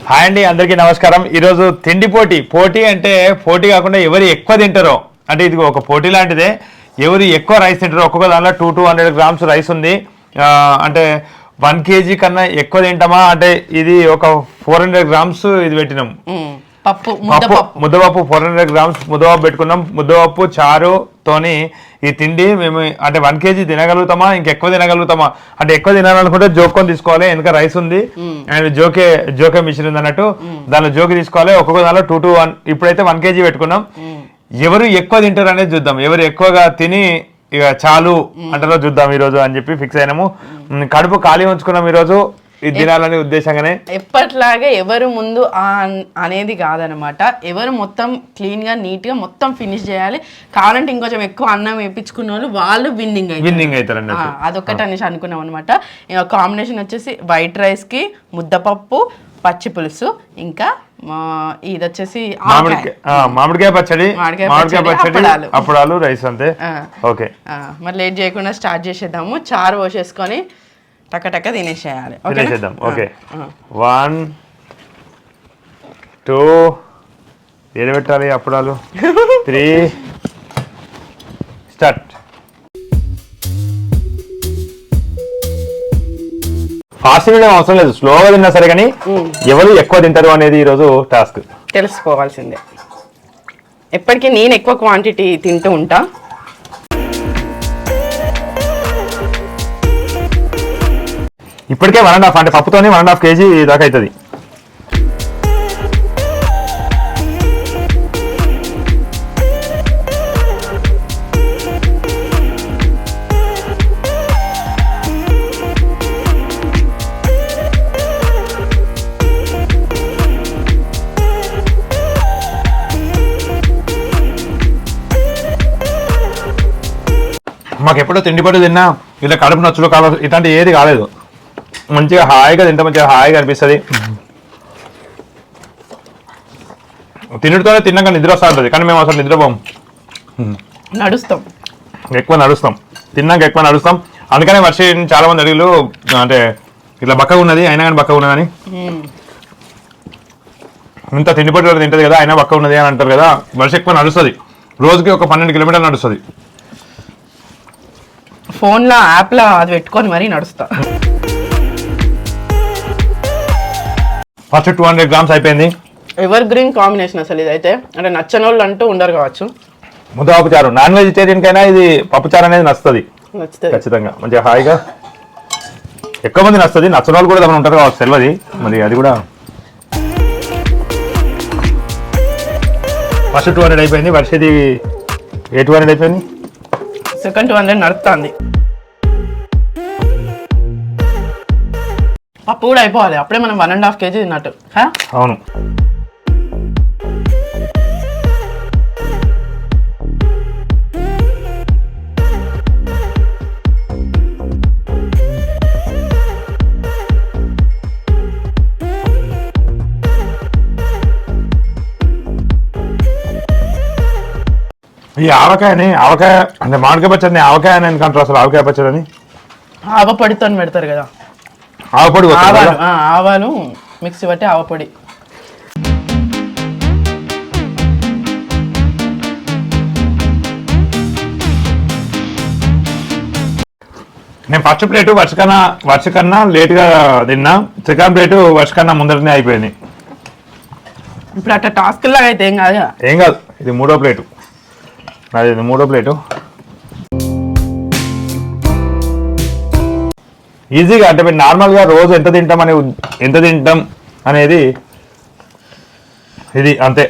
Hi అండి, అందరికీ నమస్కారం. ఈరోజు తిండి పోటీ అంటే పోటీ కాకుండా ఎవరు ఎక్కువ తింటారో అంటే ఇది ఒక పోటీ లాంటిదే. ఎవరు ఎక్కువ రైస్ తింటారో ఒక్కొక్క దాంట్లో 200 grams రైస్ ఉంది. అంటే 1 kg కన్నా ఎక్కువ తింటామా అంటే ఇది ఒక 400 grams ఇది పెట్టినాం. ముద్దపప్పు 400 grams ముద్దపప్పు పెట్టుకున్నాం. ముద్దపప్పు చారుతోని ఈ తిండి మేము అంటే 1 kg తినగలుగుతామా ఇంకెక్కువ తినగలుగుతామా అంటే ఎక్కువ తినాలనుకుంటే జోక్కొని తీసుకోవాలి. వెనక రైస్ ఉంది అండ్ జోకే మిషన్ ఉంది అన్నట్టు దానిలో జోకి తీసుకోవాలి. ఒక్కొక్క దానిలో 2 to 1 ఇప్పుడైతే 1 kg పెట్టుకున్నాం. ఎవరు ఎక్కువ తింటారు అనేది చూద్దాం. ఎవరు ఎక్కువగా తిని ఇక చాలు అంటారో చూద్దాం ఈరోజు అని చెప్పి ఫిక్స్ అయినాము. కడుపు ఖాళీ ఉంచుకున్నాం ఈరోజు ఇది తినాలనే ఉద్దేశంగానే. ఎప్పట్లాగే ఎవరు ముందు అనేది కాదనమాట. ఎవరు మొత్తం క్లీన్ గా నీట్ గా మొత్తం ఫినిష్ చేయాలి. కావాలంటే ఇంకొంచెం ఎక్కువ అన్నం వేయించుకున్న వాళ్ళు విన్నింగ్ అవుతారు అదొక్కటి అనేసి అనుకున్నాం అనమాట. కాంబినేషన్ వచ్చేసి వైట్ రైస్ కి ముద్దపప్పు, పచ్చి పులుసు, ఇంకా ఇది వచ్చేసి మామిడికాయ పచ్చడి, అప్పుడాలు, రైస్ అంతే. ఓకే, మరి లేట్ చేయకుండా స్టార్ట్ చేసేద్దాము. చారు పోసేసుకొని టక్క తినేసేయాలి. తినేసేద్దాం. ఓకే, 1 2 ఏది పెట్టాలి అప్పుడాలు 3 స్టార్ట్. ఫాస్ట్ తినడం అవసరం లేదు, స్లోగా తిన్నా సరే కానీ ఎవరు ఎక్కువ తింటారు అనేది ఈరోజు టాస్క్ తెలుసుకోవాల్సిందే. ఎప్పటికీ నేను ఎక్కువ క్వాంటిటీ తింటూ ఉంటా. ఇప్పటికే 1.5 అంటే పప్పుతోనే 1.5 kg దాకా అవుతుంది. మాకు ఎప్పుడో తిండిపోటు తిన్నా ఇలా కడుపు నచ్చులు కావాలి ఇట్లాంటి ఏది కాలేదు. మంచిగా హాయిగా తింటే మంచిగా హాయిగా అనిపిస్తుంది. తినడితోనే తిన్నాక నిద్ర వస్తూ ఉంటుంది కానీ మేము అసలు నిద్రపోం, ఎక్కువ నడుస్తాం. తిన్నాక ఎక్కువ నడుస్తాం. అందుకనే వర్షం చాలా మంది అడిగిలు అంటే ఇట్లా బక్కగా ఉన్నది అయినా కానీ బక్కగా ఉన్నదని. ఇంత తిండిపోటు తింటది కదా అయినా బక్కగా ఉన్నది అని అంటారు కదా. వర్ష ఎక్కువ నడుస్తుంది, రోజుకి ఒక 12 kilometers నడుస్తుంది. ఫోన్లో యాప్లో అది పెట్టుకొని మరీ నడుస్తా. ఫస్ట్ 200 grams అయిపోయింది. ఎవర్ గ్రీన్ కాంబినేషన్ అసలు ఇదైతే. అంటే నచ్చని వాళ్ళు అంటూ ఉండరు కావచ్చు. ముద్దపప్పు చారు నాన్ వెజిటేరియన్ కైనా ఇది పప్పుచారు అనేది నచ్చుతుంది ఖచ్చితంగా. మంచిగా హాయిగా ఎక్కువ మంది నచ్చుతుంది. నచ్చని వాళ్ళు కూడా ఏమైనా ఉంటారు కావచ్చు తెలియదు మరి. అది కూడా ఫస్ట్ 200 అయిపోయింది. వర్షది ఏ 200 అయిపోయింది? సెకండ్ 200 నడుస్తుంది. పప్పు కూడా అయిపోవాలి అప్పుడే మనం 1.5 kg తిన్నట్టు. అవును, ఈ ఆవకాయ అంటే మామిడికాయ పచ్చడిని ఆవకాయ అని ఎందుకంటారు అసలు? ఆవకాయ పచ్చడి అని ఆవపొడితో పెడతారు కదా. ఆవపొడి, ఆవాలు మిక్సీ బట్టి ఆవపొడి. నేను ఫస్ట్ ప్లేటు వర్ష కన్నా లేట్గా తిన్నా. సెకండ్ ప్లేటు వర్ష కన్నా ముందరనే అయిపోయింది. ఇప్పుడు అట్లా టాస్క్ లాగా అయితే ఏం కాదు. ఇది 3వ ప్లేటు నాది. 3వ ప్లేటు ఈజీగా అంటే మీరు నార్మల్గా రోజు ఎంత తింటాం అనేది ఇది అంతే.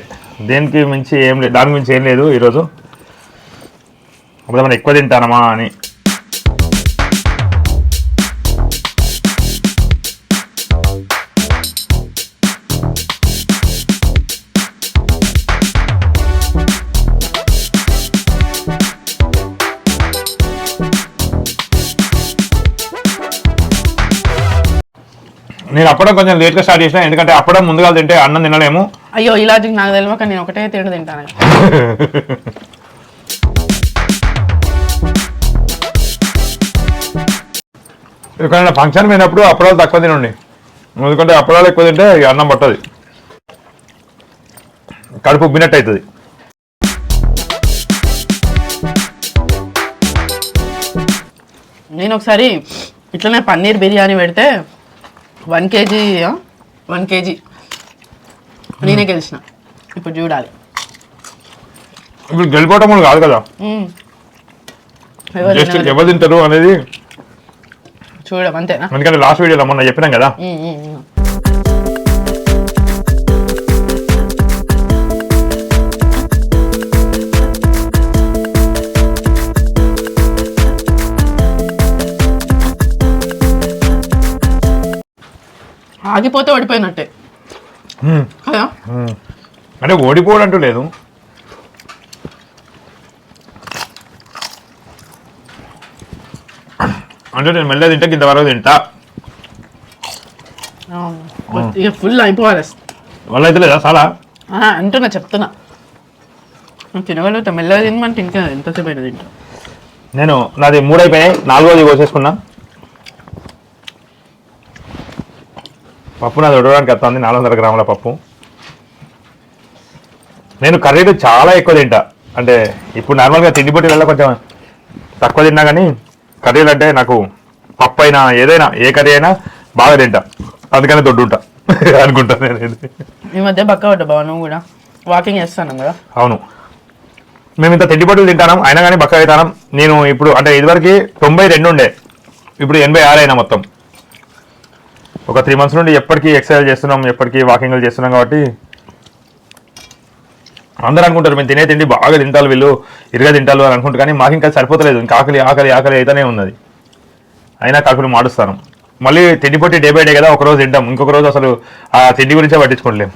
దేనికి మించి ఏం లేదు, దాని మించి ఏం లేదు. ఈరోజు అప్పుడు మనం ఎక్కువ తింటానమా అని. నేను అప్పడం కొంచెం లేట్గా స్టార్ట్ చేసిన, ఎందుకంటే అప్పడం ముందుగా తింటే అన్నం తినలేము. అయ్యో ఇలా నాకు తెలియక నేను ఒకటే తిండి తింటాను. ఎక్కడైనా ఫంక్షన్ పోయినప్పుడు అప్పడాలు తక్కువ తినండి. ఎందుకంటే అప్పడాలు ఎక్కువ తింటే ఇక అన్నం పట్టదు, కడుపు ఉబ్బినట్టు అవుతుంది. నేను ఒకసారి ఇట్లనే పన్నీర్ బిర్యానీ పెడితే 1 కేజీ నేనే గెలిచిన. ఇప్పుడు చూడాలి. ఇప్పుడు గెలిపోవటం కూడా కాదు కదా, జస్ట్ ఎవరు తింటారు అనేది చూడడం అంతేనా. ఎందుకంటే లాస్ట్ వీడియోలో మొన్న చెప్పినాం కదా. ఆగిపోతే ఓడిపోయినట్టే కదా. అంటే ఓడిపోవడం అంటూ లేదు, అంటే నేను మెల్లగా తింటే ఇంతవరకు తింటా, ఇక ఫుల్ అయిపోవాలి. వల్ల అయితే లేదా చాలా అంటున్నా, చెప్తున్నా. తినగలుగుతా, మెల్లగా తినమంటే ఇంకా ఎంతసేపు అయినా తింటా. నేను నాది 3 అయిపోయాయి, 4వది కోసేసుకున్నా. పప్పు నాది ఉడవడానికి వస్తుంది, 400 గ్రాముల పప్పు. నేను కర్రీలు చాలా ఎక్కువ తింటా, అంటే ఇప్పుడు నార్మల్గా తిండి పొట్టిలలో కొంచెం తక్కువ తిన్నా, కానీ కర్రీలు అంటే నాకు పప్పు అయినా ఏదైనా ఏ కర్రీ అయినా బాగా తింటా, అందుకని దొడ్డుంటా అనుకుంటా నేను. ఈ మధ్య బక్క పడ్డా బావ, నువ్వు కూడా వాకింగ్ చేస్తాను కదా. అవును, మేము ఇంత తిండి పొట్టులు తింటాం అయినా కానీ బక్క అవుతాం. నేను ఇప్పుడు అంటే ఇదివరకు 92 ఉండే, ఇప్పుడు 86 అయినా మొత్తం. ఒక 3 months నుండి ఎప్పటికీ ఎక్సర్సైజ్ చేస్తున్నాం, ఎప్పటికీ వాకింగ్లు చేస్తున్నాం. కాబట్టి అందరూ అనుకుంటారు మేము తినే తిండి బాగా తింటారు, వీళ్ళు ఇరుగా తింటారు అని అనుకుంటారు, కానీ మాకు ఇంకా సరిపోతలేదు. ఇంకా ఆకలి ఆకలి ఆకలి అయితేనే ఉన్నది, అయినా కడుపులు మాడుస్తాను. మళ్ళీ తిండి పొట్టి డే బై డే కదా, ఒకరోజు తింటాం, ఇంకొక రోజు అసలు ఆ తిండి గురించే పట్టించుకోలేము.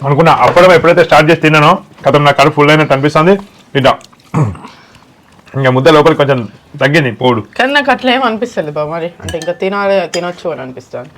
అనుకున్నా అప్పడం ఎప్పుడైతే స్టార్ట్ చేసి తిన్నానో కథం నా కడుపు ఫుల్ అయినట్టు అనిపిస్తుంది. ఇట్లా ఇంకా ముద్ద లోపలికి కొంచెం తగ్గింది పోడు, కానీ నాకు అట్లా ఏం అనిపిస్తుంది బాబు. మరి అంటే ఇంకా తినొచ్చు అని అనిపిస్తుంది.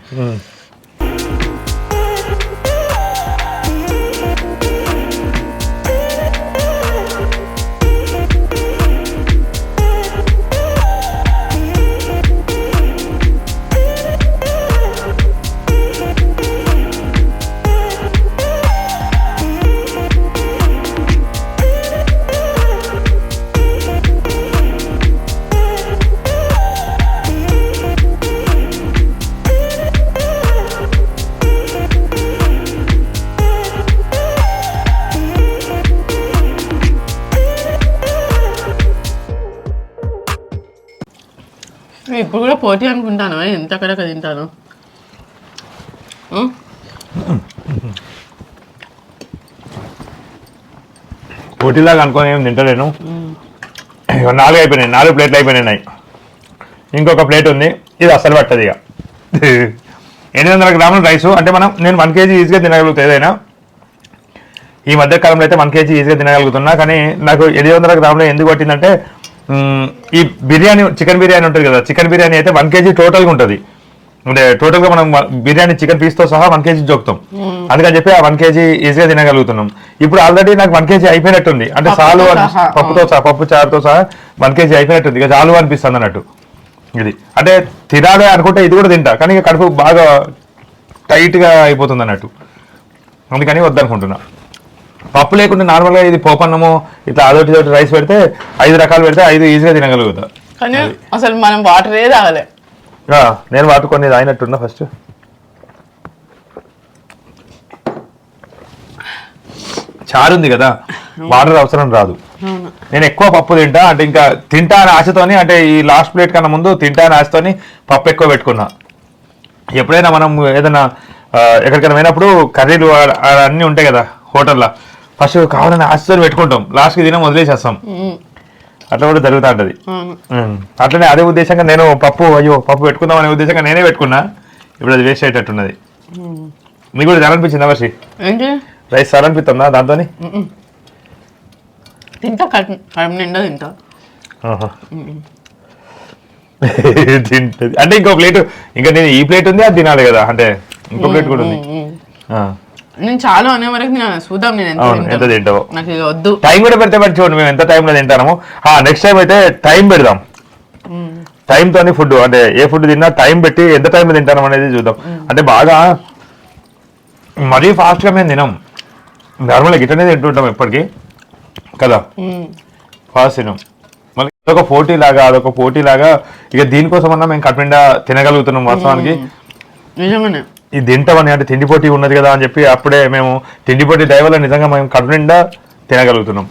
ఇప్పుడు కూడా పోటీ అనుకుంటాను, ఎంత అక్కడక్కడ తింటాను. పోటీలాగా అనుకోని ఏం తింటలేను. 4 అయిపోయినాయి, 4 ప్లేట్లు అయిపోయినాయి. ఇంకొక ప్లేట్ ఉంది, ఇది అస్సలు పట్టదు. ఇక 800 గ్రాముల రైసు అంటే నేను 1 kg ఈజీగా తినగలుగుతా ఏదైనా. ఈ మధ్య కాలంలో అయితే 1 kg ఈజీగా తినగలుగుతున్నా, కానీ నాకు 700 గ్రాములు ఎందుకు పట్టిందంటే ఈ బిర్యానీ చికెన్ బిర్యానీ ఉంటుంది కదా, చికెన్ బిర్యానీ అయితే 1 kg టోటల్గా ఉంటుంది. అంటే టోటల్గా మనం బిర్యానీ చికెన్ పీస్తో సహా 1 kg జోకుతాం, అందుకని చెప్పి ఆ 1 kg ఈజీగా తినగలుగుతున్నాం. ఇప్పుడు ఆల్రెడీ నాకు 1 kg అయిపోయినట్టుంది, అంటే చాలు పప్పుతో సహా పప్పు చారుతో సహా 1 kg అయిపోయినట్టుంది, ఇక చాలు అనిపిస్తుంది అన్నట్టు. ఇది అంటే తినాలి అనుకుంటే ఇది కూడా తింటా, కానీ ఇక కడుపు బాగా టైట్గా అయిపోతుంది అన్నట్టు, అందుకని వద్దనుకుంటున్నా. పప్పు లేకుండా నార్మల్గా ఇది పోపన్నము ఇట్లా అదొకటి రైస్ పెడితే 5 రకాలు పెడితే 5 ఈజీగా తినగలుగుతా. కానీ అసలు మనం వాటరే తాగలే. నేను వాటర్ కొన్ని తాగినట్టున్నా ఫస్ట్. చారు ఉంది కదా, వాటర్ అవసరం రాదు. నేను ఎక్కువ పప్పు తింటా, అంటే ఇంకా తింటా అని ఆశతోని, అంటే ఈ లాస్ట్ ప్లేట్ కన్నా ముందు తింటా అని ఆశతోని పప్పు ఎక్కువ పెట్టుకున్నా. ఎప్పుడైనా మనం ఏదైనా ఎక్కడికైనా పోయినప్పుడు కర్రీలు అన్నీ ఉంటాయి కదా హోటల్లో, ఫస్ట్ కావాలని ఆశతో పెట్టుకుంటాం, లాస్ట్కి తినం వదిలేసేస్తాం. అట్లా కూడా జరుగుతూ ఉంటుంది. అవును. అట్లనే అదే ఉద్దేశంగా నేను పప్పు పెట్టుకుందాం అనే ఉద్దేశంగా నేనే పెట్టుకున్నా. ఇప్పుడు అది వేస్ట్ అయ్యేటట్టున్నది. మీకు కూడా తినాలనిపించిందా వర్షి? ఏంటి రైస్ చాలనిపిస్తుందా దాంతో? తింటా, కడుపు నిండా తింటా. తింటది అంటే ఇంకో ప్లేట్, ఇంకా నేను ఈ ప్లేట్ ఉంది అది తినాలి కదా, అంటే ఇంకో ప్లేట్ కూడా ఉంది. నేను చాలా అనే వరకు చూద్దాం నేను ఎంత తింటావో. నాకు ఇక వద్దు. టైం కూడా పెడితే బట్టి చూడండి మేము ఎంత టైంలో తింటాము. నెక్స్ట్ టైం అయితే టైం పెడదాం. టైంతోని ఫుడ్, అంటే ఏ ఫుడ్ తిన్నా టైం పెట్టి ఎంత టైంలో తింటాం అనేది చూద్దాం. అంటే బాగా మరీ ఫాస్ట్గా మేము తినాం, నార్మల్గా గిట్టనే తింటుంటాం ఎప్పటికీ కదా, ఫాస్ట్ తినాం. మళ్ళీ అదొక పోటీ లాగా ఇక దీనికోసమన్నా మేము కడుపునిండా తినగలుగుతున్నాం. వాస్తవానికి నిజంగానే ఈ తింటామని, అంటే తిండి పోటీ ఉన్నది కదా అని చెప్పి అప్పుడే మేము తిండి పోటీ దయవల్ల నిజంగా మేము కడుపునిండా తినగలుగుతున్నాం.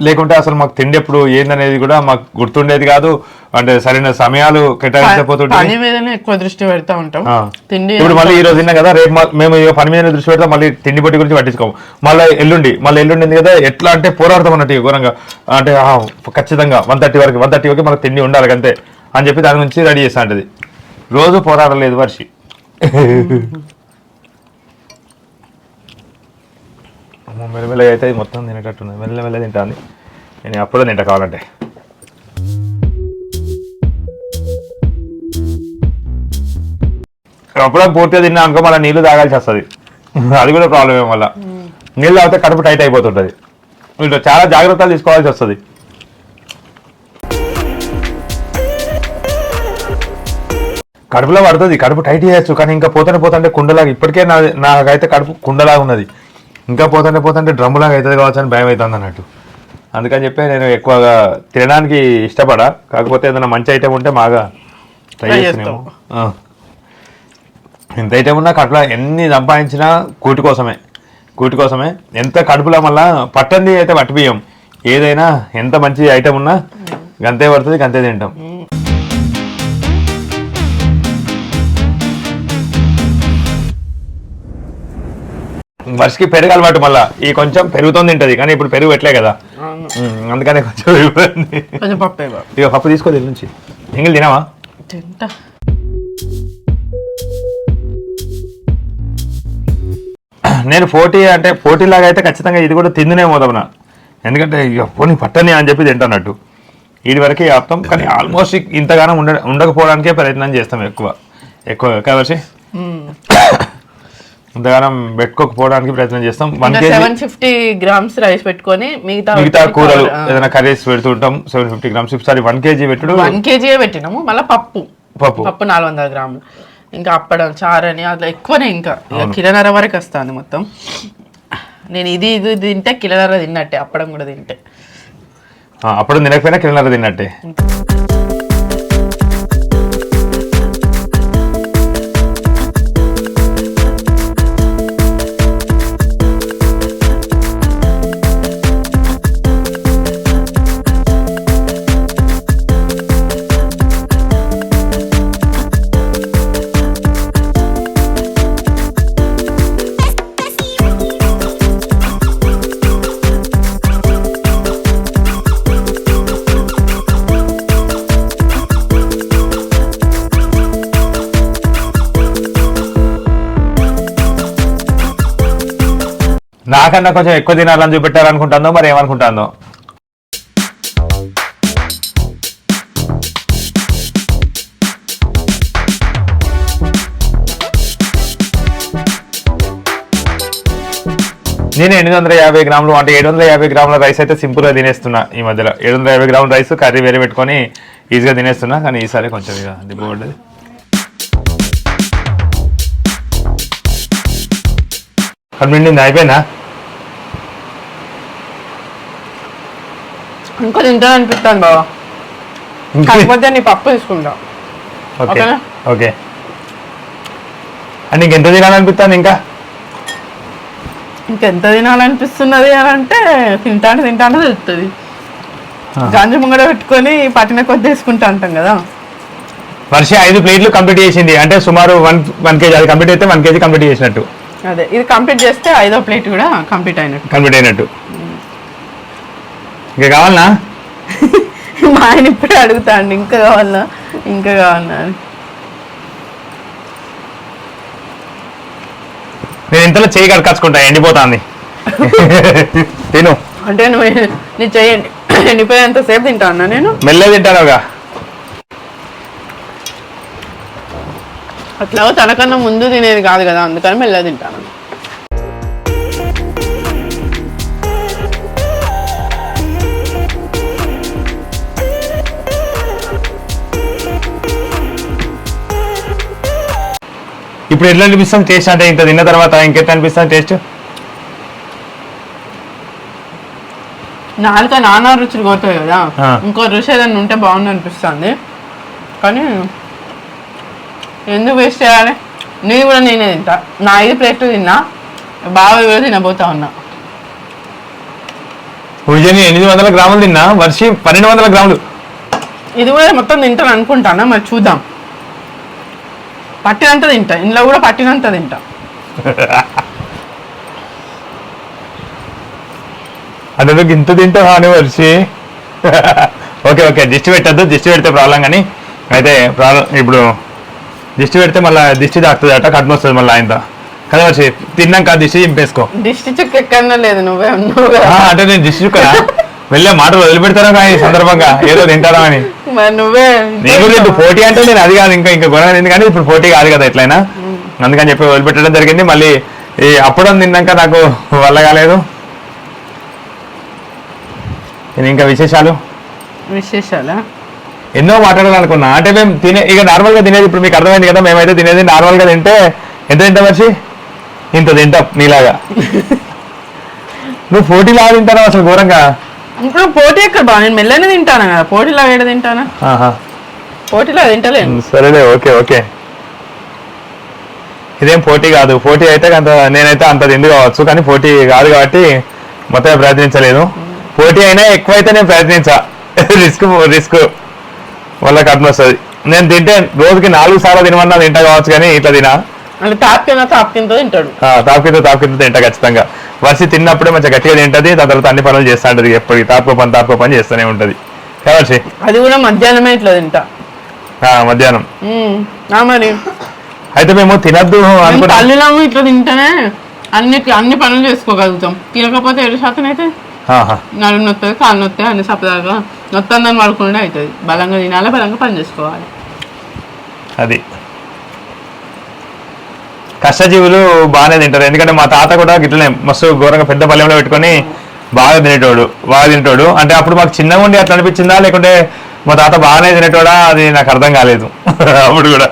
లేకుంటే అసలు మాకు తిండి ఎప్పుడు ఏందనేది కూడా మాకు గుర్తుండేది కాదు. అంటే సరైన సమయాలు కేటాయించకపోతుంటే పని మీదనే ఎక్కువ దృష్టి పెడతా ఉంటాం. తిండి ఇప్పుడు మళ్ళీ ఈ రోజు తిన్నా కదా, రేపు మేము పని మీద దృష్టి పెడతాం, మళ్ళీ తిండి పొట్టి గురించి పట్టించుకోము. మళ్ళీ ఎల్లుండి ఉంది కదా, ఎట్లా అంటే పోరాడతాం అన్నట్టు ఘోరంగా. అంటే ఖచ్చితంగా 1:30 వరకు మనకు తిండి ఉండాలి అంతే అని చెప్పి దాని నుంచి రెడీ చేస్తా ఉంటుంది. రోజు పోరాడలేదు వర్షి. మెల్లమెల్లగా అయితే మొత్తం తినేటట్టున్నది, మెల్లమెల్ల తింటాను. నేను అప్పుడే తింటా కావాలంటే. అప్పుడే పూర్తిగా తిన్నా అనుకో మళ్ళీ నీళ్ళు తాగాల్సి వస్తుంది. అది కూడా ప్రాబ్లమే. మళ్ళీ నీళ్ళు తాగితే కడుపు టైట్ అయిపోతుంటుంది. ఇట్లా చాలా జాగ్రత్తలు తీసుకోవాల్సి వస్తుంది. కడుపులో పడుతుంది, కడుపు టైట్ చేయొచ్చు, కానీ ఇంకా పోతుంటే కుండలాగా. ఇప్పటికే నాకైతే కడుపు కుండలాగా ఉన్నది, ఇంకా పోతుంటే డ్రమ్ములాగా అవుతుంది కావచ్చు అని భయం అవుతుంది అన్నట్టు. అందుకని చెప్పి నేను ఎక్కువగా తినడానికి ఇష్టపడా. కాకపోతే ఏదైనా మంచి ఐటెం ఉంటే బాగా ట్రై చేస్తున్నాము. ఎంత ఐటెం ఉన్నా కడుపులో ఎన్ని సంపాదించినా కూటి కోసమే. ఎంత కడుపులో మళ్ళా పట్టంది అయితే పట్టిపోయాం. ఏదైనా ఎంత మంచి ఐటెం ఉన్నా గంతే పడుతుంది, గంతే తింటాం. వర్షకి పెరుగు అలవాటు, మళ్ళీ ఈ కొంచెం పెరుగుతోంది తింటది, కానీ ఇప్పుడు పెరుగు పెట్టలే కదా, అందుకనే కొంచెం ఇబ్బంది. ఇక పప్పు తీసుకో దీని నుంచి. ఎంగిల్ తినావా? నేను పోటీ లాగా అయితే ఖచ్చితంగా ఇది కూడా తిందునే మోదమనా, ఎందుకంటే ఇక పోనీ పట్టని అని చెప్పి తింటానట్టు. ఇది వరకే ఆప్తాం, కానీ ఆల్మోస్ట్ ఇంతగానో ఉండకపోవడానికే ప్రయత్నం చేస్తాం ఎక్కువ కాబట్టి ఇంతగానం పెట్టుకోకపోవడానికి ప్రయత్నం చేస్తాం. 750 grams రైస్ పెట్టుకొని మిగతా కూరలు ఏదైనా కర్రీస్ పెడుతుంటాం. 750 grams 1 kg పెట్టుడు, 1 kg పెట్టినాము. మళ్ళీ పప్పు 400 grams, ఇంకా అప్పడం చారని అట్లా ఎక్కువనే. ఇంకా కిలోన్నర వరకు వస్తుంది మొత్తం. నేను ఇది తింటే కిలోన్నర తిన్నట్టే, అప్పడం కూడా తింటే. అప్పడం తినకపోయినా కిలోన్నర తిన్నట్టే. నాకన్నా కొంచెం ఎక్కువ తినాలని చూపెట్టారనుకుంటానో మరి ఏమనుకుంటానో. నేను 850 గ్రాములు, అంటే 750 గ్రాముల రైస్ అయితే సింపుల్గా తినేస్తున్నా ఈ మధ్యలో. 750 గ్రాముల రైస్ కర్రీ వేరే పెట్టుకొని ఈజీగా తినేస్తున్నా, కానీ ఈసారి కొంచెం ఇక దిబ్బబడ్డది. కన్విండింది అయిపోయినా ఇంకా తింటాను అనిపిస్తాను బాబా. కాకపోతే నీ పప్పు తీసుకుంటా. ఓకే. అండ్ ఇంకెంత తినాలనిపిస్తాను? ఇంకెంత తినాలనిపిస్తున్నది అని అంటే తింటాంటే తెలుస్తుంది. గంజి ముంగడ పెట్టుకొని పట్టిన కొద్ది వేసుకుంటా అంటాం కదా. వర్ష 5 ప్లేట్లు కంప్లీట్ చేసింది, అంటే సుమారు 1 kg. అది కంప్లీట్ అయితే 1 kg కంప్లీట్ చేసినట్టు. అదే ఇది కంప్లీట్ చేస్తే 5వ ప్లేట్ కూడా కంప్లీట్ అయినట్టు. ఇంకా కావాలనా? మా ఆయన ఇప్పుడే అడుగుతాండి ఇంకా కావాలన్నా ఇంకా కావాలన్నా అని. నేను ఇంతలో చేయి కడకచ్చుకుంటా, ఎండిపోతాంది. తిను అంటే నువ్వు నీ చెయ్యండి ఎండిపోయేంతసేపు తింటా అన్నా నేను. మెల్లగా తింటానుగా. అట్లా తనకన్నా ముందు తినేది కాదు కదా, అందుకని మెల్లగా తింటాను. ఇప్పుడు ఎట్లా అనిపిస్తుంది టేస్ట్? అంటే ఇంత తిన్న తర్వాత ఇంకెట్లా అనిపిస్తుంది టేస్ట్? నాలుక నానా రుచులు కోరుతాయి కదా, ఇంకో రుచి ఏదైనా ఉంటే బాగుంది అనిపిస్తుంది. కానీ ఎందుకు వేస్ట్ చేయాలి? నేను కూడా నేనే తింటా. నా 5 ప్లేట్లు తిన్నా, బాగా కూడా తినబోతా ఉన్నా. పూజని 800 గ్రాములు తిన్నా, వర్షి 1200 గ్రాములు. ఇది కూడా మొత్తం తింటాను అనుకుంటానా, మరి చూద్దాం. పట్టినంత తింటా, ఇంట్లో కూడా పట్టినంత తింటా. అంటే నువ్వు ఇంత తింటావా అని వర్షి? ఓకే ఓకే, దిష్టి పెట్టద్దు, దిష్టి పెడితే ప్రాబ్లం. కానీ అయితే ప్రాబ్లం ఇప్పుడు దిష్టి పెడితే మళ్ళీ దిష్టి తాకుతుంది అట, కట్మ వస్తుంది మళ్ళీ ఆయన కదా వర్షి. తిన్నాక దిష్టి చింపేసుకో. దిష్టి చుక్క ఎక్కడన్నా లేదు, నువ్వే ఉన్నావు. అంటే నేను దిష్టి చుక్కనా? వెళ్ళే మాటలు వదిలిపెడతాను కానీ ఈ సందర్భంగా ఏదో తింటారా అని. నువ్వే నేను పోటీ అంటే నేను అది కాదు, ఇంకా గొడవ ఎందుకంటే ఇప్పుడు పోటీ కాదు కదా ఎట్లయినా, అందుకని చెప్పి వదిలిపెట్టడం జరిగింది. మళ్ళీ ఈ అప్పడం తిన్నాక నాకు వల్ల కాలేదు. నేను ఇంకా విశేషాలా ఎన్నో మాట్లాడాలనుకున్నా. అంటే మేము ఇక నార్మల్గా తినేది ఇప్పుడు మీకు అర్థమైంది కదా, మేమైతే తినేది నార్మల్గా తింటే ఎంత తింటాం వచ్చి ఇంత తింటాం నీలాగా. నువ్వు పోటీలాగా తింటావు అసలు ఘోరంగా. ఇప్పుడు పోటీ ఎక్కడ బాగా, నేను మెల్లనే తింటాను కదా, పోటీలా ఏడ తింటానా? పోటీలా తింటలేను. సరేలే, ఓకే ఓకే. ఇదేం పోటీ కాదు, పోటీ అయితే అంత నేనైతే అంత తిండి కావచ్చు, కానీ పోటీ కాదు కాబట్టి మొత్తం ప్రయత్నించలేదు. పోటీ అయినా ఎక్కువైతే నేను ప్రయత్నించా, రిస్క్ వల్ల కట్న వస్తుంది. నేను తింటే రోజుకి 4 సార్లు తినమన్నా తింటా కావచ్చు, కానీ ఇట్లా తినా తాప్కింత తింటాడు. తాప్కింత తింటా ఖచ్చితంగా. వర్షి తిన్నప్పుడే మంచిగా గట్టిగా తింటది, దాని తర్వాత అన్ని పనులు చేస్తా ఉంటది, ఎప్పటికి తాపుకో పని చేస్తూనే ఉంటది. వర్షి అది కూడా మధ్యాహ్నమే ఇట్లా తింటా, మధ్యాహ్నం. మరి అయితే మేము తినద్దు పల్లెలము ఇట్లా తింటేనే అన్ని పనులు చేసుకోగలుగుతాం. తినకపోతే 7% అయితే నడు నొత్తది, కాళ్ళు నొత్తాయి, అన్ని సపదాగా నొత్తందని పడుకుంటే అవుతుంది. బలంగా తినాలి, బలంగా పని చేసుకోవాలి. అది కష్టజీవులు బాగానే తింటారు. ఎందుకంటే మా తాత కూడా గిట్లనే మస్తు ఘోరంగా పెద్ద పల్లెంలో పెట్టుకొని బాగా తినేటోడు. అంటే అప్పుడు మాకు చిన్నగా ఉండి అట్లా అనిపించిందా, లేకుంటే మా తాత బాగానే తినేటోడా, అది నాకు అర్థం కాలేదు అప్పుడు కూడా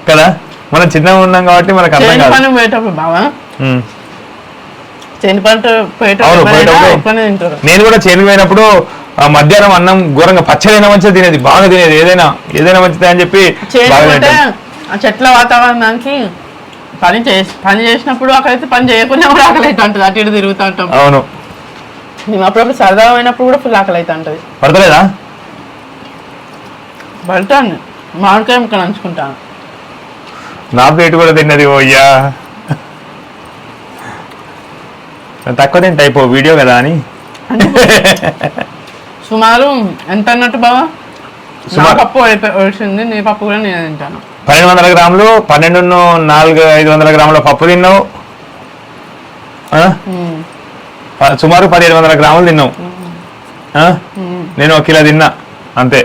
కదా. మనం చిన్నగా ఉన్నాం కాబట్టి మనకు అర్థం కాదు. నేను కూడా చేనుకు పోయినప్పుడు మధ్యాహ్నం అన్నం ఘోరంగా పచ్చడైనా మంచిగా తినేది, బాగా తినేది. ఏదైనా మంచిదే అని చెప్పి చెట్ల వాతావరణానికి పని చేసినప్పుడు అక్కడైతే పని చేయకుండా కూడా ఆకలి అయితే ఉంటుంది, అటు ఇటు తిరుగుతూ ఉంటాం. అవును, మేము అప్పుడప్పుడు సరదాగా అయినప్పుడు కూడా ఫుల్ ఆకలి అయితే ఉంటుంది. పడతలేదా? పడతాను, మామిడికాయ ముక్క నంచుకుంటాను. నా ప్లేట్ కూడా తిన్నది. ఓయ్యా తక్కువ తింటా అయిపో వీడియో కదా అని. సుమారు ఎంత అన్నట్టు బావా? పప్పు వచ్చింది, నీ పప్పు కూడా నేను తింటాను. 1200 గ్రాములు, 500 గ్రాముల పప్పు తిన్నావు. సుమారు 1700 గ్రాములు తిన్నావు. నేను 1 కిలో తిన్నా అంతే.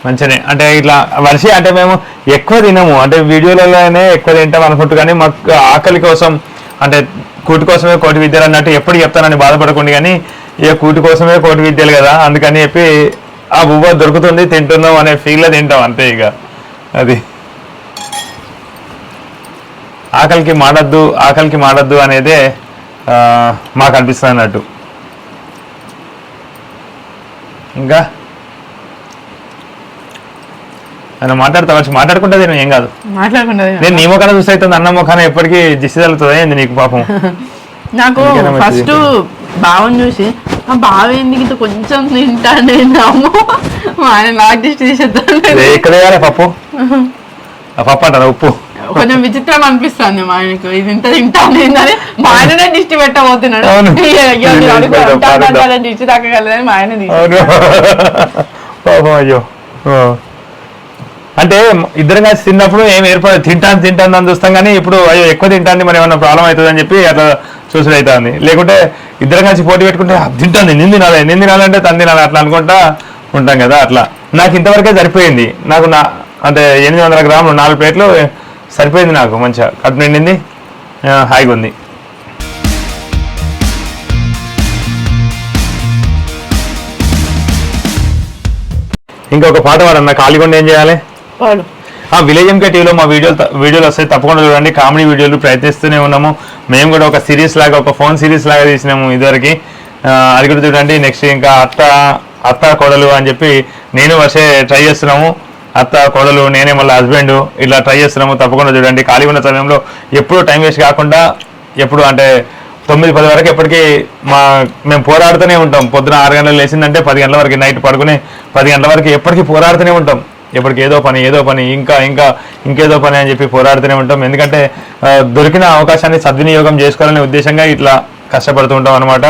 మంచిగానే. అంటే ఇట్లా వర్షి అంటే మేము ఎక్కువ తినము, అంటే వీడియోలలోనే ఎక్కువ తింటాం అనుకుంటూ, కానీ మాకు ఆకలి కోసం అంటే కూటి కోసమే కోటి విద్యలు అన్నట్టు ఎప్పుడు చెప్తానని బాధపడకుండా, కానీ ఇక కూటి కోసమే కోటి విద్యలు కదా, అందుకని చెప్పి ఆ బువ్వ దొరుకుతుంది తింటున్నాం అనే ఫీల్లో తింటాం అంతే. ఇక అది ఆకలికి మాడద్దు అనేదే మాకు అనిపిస్తుంది అన్నట్టు. ఇంకా ఆయన మాట్లాడుకుంటే ఏం కాదు, నేను నీ ముఖాన చూసి అవుతుంది, అన్న ముఖాన ఎప్పటికీ దిష్టి తగ్గుతుంది ఏంది నీకు పాపం. నాకు ఫస్ట్ బావని చూసి ఆ బావ ఎందుకు ఇంత కొంచెం తింటాను ఆయన నాకు దిష్టి తీసేద్దాం. ఇక్కడ పప్పు అంటారా ఉప్పు కొంచెం విచిత్రం అనిపిస్తుంది మా ఆయనకు, ఇది ఇంత తింటాను ఏందని మా ఆయననే దిష్టి పెట్టబోతున్నాడు. అవును. దిష్టి తాకగలదని మా ఆయన అయ్యో. అంటే ఇద్దరం కలిసి తిన్నప్పుడు ఏం ఏర్పడదు, తింటాను అని చూస్తాం కానీ ఇప్పుడు అయ్యో ఎక్కువ తింటాను మరి ఏమన్నా ప్రాబ్లం అవుతుంది అని చెప్పి అట్లా చూసుడు అవుతుంది. లేకుంటే ఇద్దరం కలిసి పోటీ పెట్టుకుంటే తింటాను నేను తినాలంటే తను తినాలి అట్లా అనుకుంటా ఉంటాం కదా. అట్లా నాకు ఇంతవరకే సరిపోయింది. నాకు అంటే 800 గ్రాములు 4 ప్లేట్లు సరిపోయింది నాకు, మంచిగా కడుపు నిండింది, హాయిగా ఉంది. ఇంకొక పాట పాడన్నా ఖాళీగా ఏం చేయాలి? విలేజ్ ఎంకే టీవీలో మా వీడియోలు వస్తాయి, తప్పకుండా చూడండి. కామెడీ వీడియోలు ప్రయత్నిస్తూనే ఉన్నాము. మేము కూడా ఒక సిరీస్ లాగా, ఒక ఫోన్ సిరీస్ లాగా తీసినాము ఇదివరకు, అది కూడా చూడండి. నెక్స్ట్ ఇంకా అత్త కోడలు అని చెప్పి నేను వర్షే ట్రై చేస్తున్నాము. అత్త కోడలు నేనే మళ్ళీ హస్బెండ్ ఇట్లా ట్రై చేస్తున్నాము. తప్పకుండా చూడండి. ఖాళీ ఉన్న సమయంలో ఎప్పుడు టైం వేస్ట్ కాకుండా ఎప్పుడు అంటే 9-10 వరకు ఎప్పటికీ మేము పోరాడుతూనే ఉంటాం. పొద్దున 6 గంటలు లేచిందంటే 10 గంటల వరకు, నైట్ పడుకుని 10 గంటల వరకు ఎప్పటికీ పోరాడుతూనే ఉంటాం. ఎప్పటికి ఏదో పని ఇంకేదో పని అని చెప్పి పోరాడుతూనే ఉంటాం. ఎందుకంటే దొరికిన అవకాశాన్ని సద్వినియోగం చేసుకోవాలనే ఉద్దేశంగా ఇట్లా కష్టపడుతూ ఉంటాం అనమాట.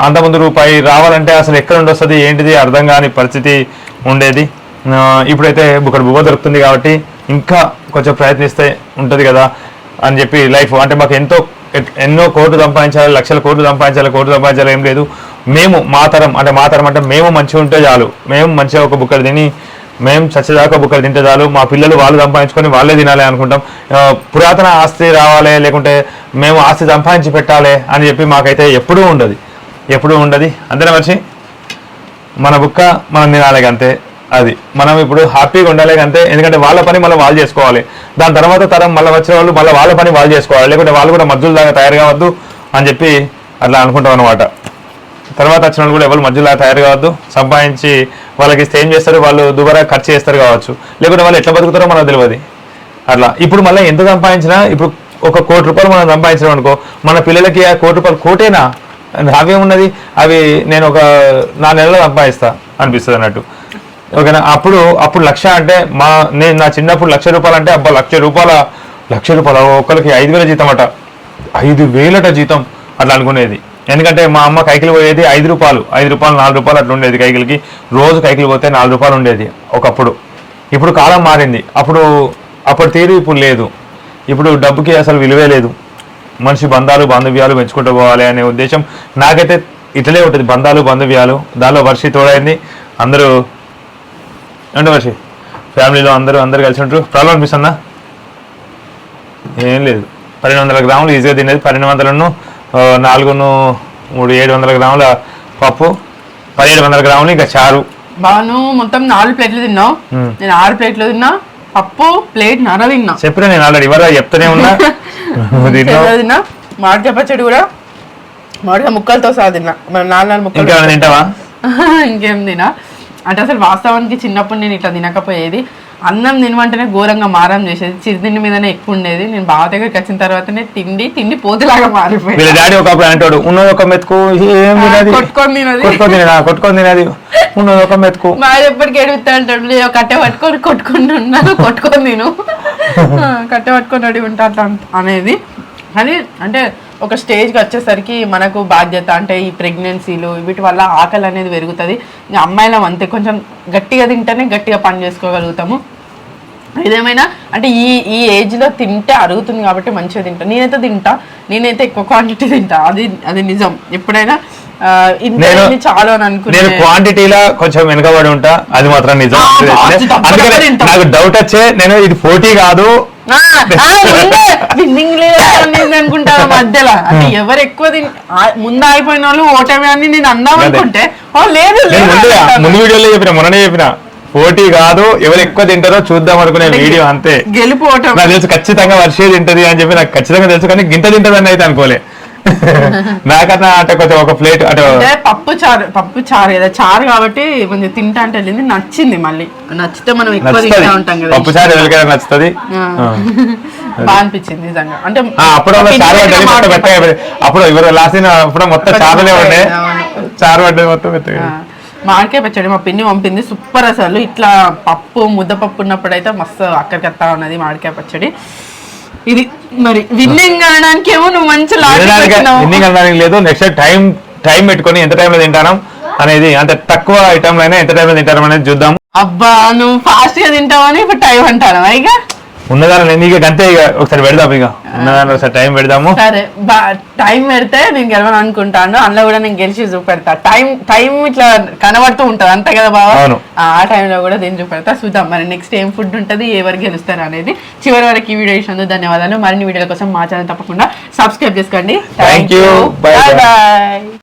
అంతకుముందు రూపాయి రావాలంటే అసలు ఎక్కడ నుండి వస్తుంది ఏంటిది అర్థం కాని పరిస్థితి ఉండేది. ఇప్పుడైతే బుక్కడు బువ్వ దొరుకుతుంది కాబట్టి ఇంకా కొంచెం ప్రయత్నిస్తే ఉంటుంది కదా అని చెప్పి లైఫ్ అంటే మాకు ఎన్నో కోట్లు సంపాదించాలి, లక్షల కోట్లు సంపాదించాలి ఏం లేదు. మేము మా తరం అంటే మేము మంచిగా ఉంటే చాలు, మేము మంచిగా ఒక బుక్కడు తిని మేము చచ్చేదాకా బుక్కలు తింటే చాలు, మా పిల్లలు వాళ్ళు సంపాదించుకొని వాళ్ళే తినాలి అనుకుంటాం. పురాతన ఆస్తి రావాలి లేకుంటే మేము ఆస్తి సంపాదించి పెట్టాలి అని చెప్పి మాకైతే ఎప్పుడూ ఉండదు. అంతేనా మనిషి, మన బుక్క మనం తినాలి అంతే. అది మనం ఇప్పుడు హ్యాపీగా ఉండాలి అంతే. ఎందుకంటే వాళ్ళ పని మళ్ళీ వాళ్ళు చేసుకోవాలి, దాని తర్వాత తరం మళ్ళీ వచ్చిన వాళ్ళు మళ్ళీ వాళ్ళ పని వాళ్ళు చేసుకోవాలి, లేకుంటే వాళ్ళు కూడా మధ్యలో దాకా తయారు కావద్దు అని చెప్పి అట్లా అనుకుంటాం అనమాట. తర్వాత వచ్చిన వాళ్ళు కూడా ఎవరు మధ్యలో తయారు కావద్దు. సంపాదించి వాళ్ళకి ఇస్తే ఏం చేస్తారు, వాళ్ళు దుబారా ఖర్చు చేస్తారు కావచ్చు, లేకుంటే వాళ్ళు ఎట్లా బతుకుతారో మనకు తెలియదు. అట్లా ఇప్పుడు మళ్ళీ ఎంత సంపాదించినా, ఇప్పుడు 1 కోటి రూపాయలు మనం సంపాదించడం అనుకో, మన పిల్లలకి ఆ 1 కోటి రూపాయలు కోటేనా, అవేమున్నది, అవి నేను ఒక 4 నెలల్లో సంపాదిస్తా అనిపిస్తుంది అన్నట్టు. ఓకేనా. అప్పుడు 1,00,000 అంటే నేను నా చిన్నప్పుడు 1,00,000 రూపాయలు అంటే అబ్బా 1,00,000 రూపాయలు ఒక్కరికి 5,000 జీతం అట, 5,000 జీతం అట్లా అనుకునేది. ఎందుకంటే మా అమ్మ కైకిలు పోయేది 5 రూపాయలు 4 రూపాయలు అట్లా ఉండేది కైకిలికి. రోజు కైకిలు పోతే 4 రూపాయలు ఉండేది ఒకప్పుడు. ఇప్పుడు కాలం మారింది. అప్పుడు తీరు ఇప్పుడు లేదు. ఇప్పుడు డబ్బుకి అసలు విలువే లేదు. మనిషి బాంధవ్యాలు పెంచుకుంటూ పోవాలి అనే ఉద్దేశం నాకైతే ఇట్లనే ఉంటుంది. బాంధవ్యాలు దానిలో వర్షి తోడైంది. అందరూ అంటే వర్షి ఫ్యామిలీలో అందరూ కలిసి ఉంటారు. ప్రాబ్లం అనిపిస్తుందా? ఏం లేదు. 1,200 గ్రాములు ఈజీగా తినేది. 1,200 4 3 700 గ్రాముల పప్పు, 1,700 గ్రాములు ఇంకా చారు. బాను మొత్తం 4 ప్లేట్లు తిన్నావు, నేను 6 ప్లేట్లు తిన్నా. పప్పు ప్లేట్ నర తిన్నా. చెప్పినా నేను ఆల్రెడీ ఇవరా చెప్తూనే ఉన్నా. తిన్నా. మామిడికాయ పచ్చడి కూడా మామిడికాయ ముక్కలతో సహా తిన్నా. 4 ముక్కలు. ఇంకా తింటావా? ఇంకేం తినా అంటే అసలు వాస్తవానికి చిన్నప్పుడు నేను ఇట్లా తినకపోయేది. అన్నం తినమంటేనే ఘోరంగా మారం చేసేది, చిరుతిండి మీదనే ఎక్కువ ఉండేది. నేను బావ దగ్గరికి వచ్చిన తర్వాతనే తిండి పోతులాగా మారిపోయింది. డాడీ ఒకప్పుడు అంటాడు, ఉన్నది ఒక మెతుకు కొట్టుకొని తినది, ఉన్నది ఒక మెతుకు. మా ఎప్పటికి ఎడుగుతా అంటాడు, కట్టె పట్టుకొని కొట్టుకొని తిను, కట్టె పట్టుకొని అడిగి ఉంటా అట్లా అనేది. కానీ అంటే ఒక స్టేజ్కి వచ్చేసరికి మనకు బాధ్యత అంటే ఈ ప్రెగ్నెన్సీలు వీటి వల్ల ఆకలి అనేది పెరుగుతుంది. ఇంకా అమ్మాయిలం అంతే, కొంచెం గట్టిగా తింటేనే గట్టిగా పని చేసుకోగలుగుతాము. ఇదేమైనా అంటే ఈ ఏజ్లో తింటే అరుగుతుంది కాబట్టి మంచిగా తింటా. నేనైతే ఎక్కువ క్వాంటిటీ తింటా, అది నిజం. ఎప్పుడైనా చాలా అని అనుకున్నా, నేను క్వాంటిటీలో కొంచెం వెనుకబడి ఉంటా, అది మాత్రం నిజం. నాకు డౌట్ వచ్చే నేను ఇది పోటీ కాదు అనుకుంటాను మధ్యలో. అంటే ఎవరు ఎక్కువ ముందు అయిపోయిన వాళ్ళు ఓటమి అని నేను అందాం అనుకుంటే లేదు. ముందు వీడియోలో మొన్ననే చెప్పిన పోటీ కాదు, ఎవరు ఎక్కువ తింటారో చూద్దాం అనుకునే వీడియో అంతే. గెలుపు ఓటమి నాకు తెలుసు ఖచ్చితంగా వర్షే తింటది అని చెప్పి నాకు ఖచ్చితంగా తెలుసు, కానీ గింత తింటదని అయితే అనుకోలే. నాకన్నా అంటే కొంచెం ఒక ప్లేట్ అంటే పప్పు చారు కదా, చారు కాబట్టి కొంచెం తింటా అంటే వెళ్ళింది, నచ్చింది. మళ్ళీ నచ్చితే మనం ఎక్కువ తింటా ఉంటాం కదా, పప్పు చారు ఎవరికైనా నచ్చుతుంది. బాగా అనిపించింది నిజంగా. అంటే అప్పుడు ఎవరు లాస్ట్ అప్పుడు మొత్తం చారులే ఉండే, చారు పడ్డది మొత్తం. మామిడికాయ పచ్చడి మా పిన్ని పంపింది, సూపర్. అసలు ఇట్లా పప్పు ముద్దపప్పు ఉన్నప్పుడు అయితే మస్తు అక్కడికత్తా ఉన్నది మామిడికాయ పచ్చడి. ఇది మరి విన్నింగ్ అనడానికి ఏమో నువ్వు మంచి ఎన్నింగ్ అనడానికి లేదు. నెక్స్ట్ టైం పెట్టుకొని ఎంత టైంలో తింటాను అనేది, అంటే తక్కువ ఐటమ్ అయినా ఎంత టైంలో తింటాను అనేది చూద్దాం. అబ్బా నువ్వు ఫాస్ట్ గా తింటావని ఇప్పుడు టైం అంటాను ఇక ఉన్నదాన్ని నీకు అంతే, ఇక ఒకసారి పెడదాం, ఇక ఉన్నదాన్ని ఒకసారి టైం పెడదాము. సరే టైం పెడితే నేను గెలవని అనుకుంటాను, అందులో కూడా నేను గెలిచి చూపెడతా. టైం ఇట్లా కనబడుతూ ఉంటది అంతే కదా బాబా, ఆ టైంలో కూడా దీన్ని చూపెడతా. చూద్దాం మరి నెక్స్ట్ ఏం ఫుడ్ ఉంటది, ఎవరు గెలుస్తారు అనేది. చివరి వరకు ఈ వీడియో ఇచ్చినందుకు ధన్యవాదాలు. మరిన్ని వీడియోల కోసం మా ఛానల్ తప్పకుండా సబ్స్క్రైబ్ చేసుకోండి. Thank you, bye bye.